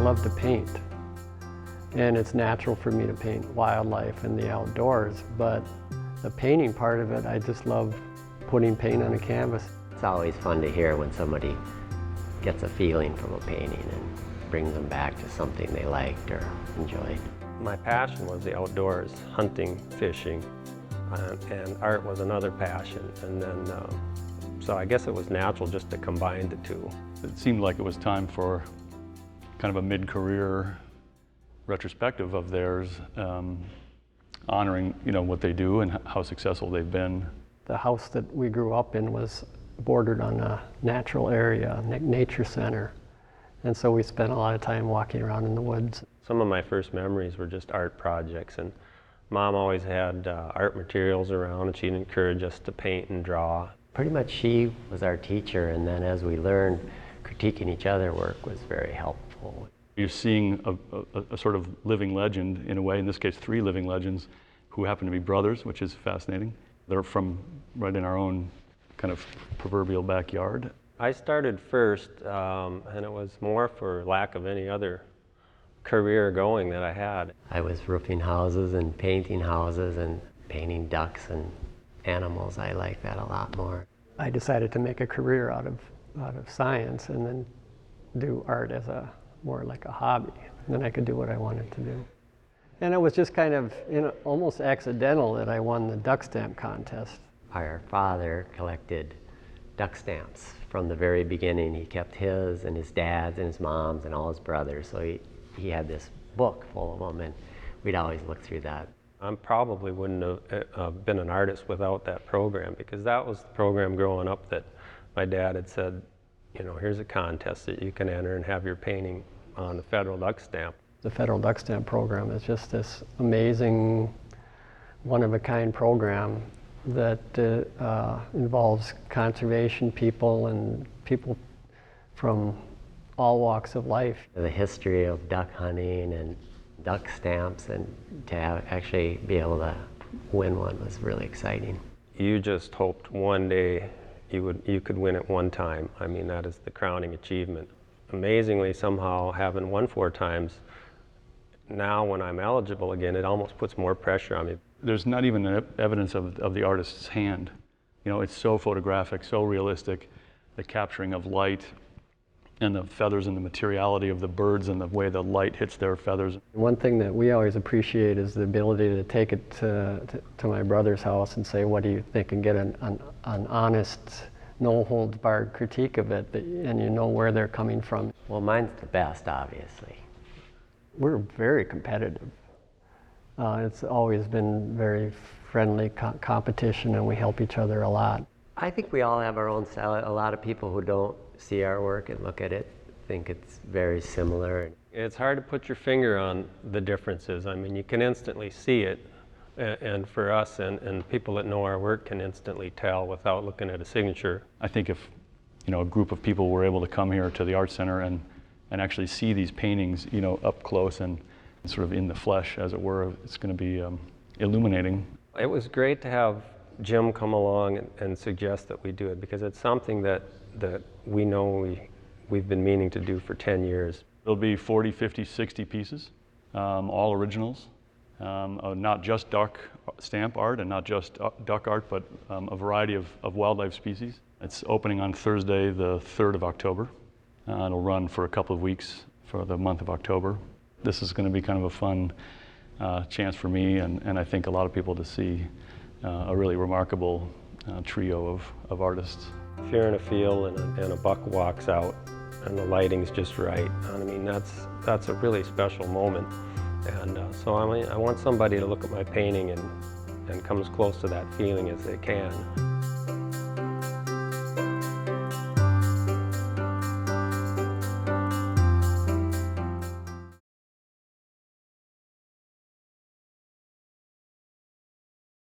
love to paint. And it's natural for me to paint wildlife and the outdoors, but the painting part of it, I just love putting paint on a canvas. It's always fun to hear when somebody gets a feeling from a painting and brings them back to something they liked or enjoyed. My passion was the outdoors, hunting, fishing, and art was another passion. And then, so I guess it was natural just to combine the two. It seemed like it was time for kind of a mid-career retrospective of theirs, honoring, what they do and how successful they've been. The house that we grew up in was bordered on a natural area, nature center. And so we spent a lot of time walking around in the woods. Some of my first memories were just art projects, and Mom always had art materials around, and she'd encourage us to paint and draw. Pretty much she was our teacher, and then as we learned, critiquing each other's work was very helpful. You're seeing a sort of living legend, in a way, in this case 3 living legends, who happen to be brothers, which is fascinating. They're from right in our own kind of proverbial backyard. I started first, and it was more for lack of any other career going that I had. I was roofing houses and painting houses and painting ducks and animals. I like that a lot more. I decided to make a career out of science and then do art as more like a hobby. Then I could do what I wanted to do. And it was just kind of almost accidental that I won the duck stamp contest. Our father collected duck stamps from the very beginning. He kept his and his dad's and his mom's and all his brothers. So he had this book full of them, and we'd always look through that. I probably wouldn't have been an artist without that program, because that was the program growing up that my dad had said, here's a contest that you can enter and have your painting on the federal duck stamp. The federal duck stamp program is just this amazing, one-of-a-kind program that involves conservation people and people from all walks of life. The history of duck hunting and duck stamps, and to actually be able to win one was really exciting. You just hoped one day you could win it one time. I mean, that is the crowning achievement. Amazingly, somehow, having won 4 times, now when I'm eligible again, it almost puts more pressure on me. There's not even evidence of the artist's hand. It's so photographic, so realistic, the capturing of light and the feathers and the materiality of the birds and the way the light hits their feathers. One thing that we always appreciate is the ability to take it to my brother's house and say, what do you think, and get an honest, no-holds-barred critique of it, and you know where they're coming from. Well, mine's the best, obviously. We're very competitive. It's always been very friendly competition, and we help each other a lot. I think we all have our own style. A lot of people who don't see our work and look at it think it's very similar. It's hard to put your finger on the differences. I mean, you can instantly see it, and for us and people that know our work can instantly tell without looking at a signature. I think if a group of people were able to come here to the Art Center and actually see these paintings up close and sort of in the flesh, as it were, it's going to be illuminating. It was great to have Jim come along and suggest that we do it, because it's something that we know we've been meaning to do for 10 years. There'll be 40, 50, 60 pieces, all originals, not just duck stamp art and not just duck art, but a variety of wildlife species. It's opening on Thursday, the 3rd of October. It'll run for a couple of weeks for the month of October. This is going to be kind of a fun chance for me and I think a lot of people to see a really remarkable trio of artists. If you're in a field and a buck walks out and the lighting's just right, I mean, that's a really special moment. And so I want somebody to look at my painting and come as close to that feeling as they can.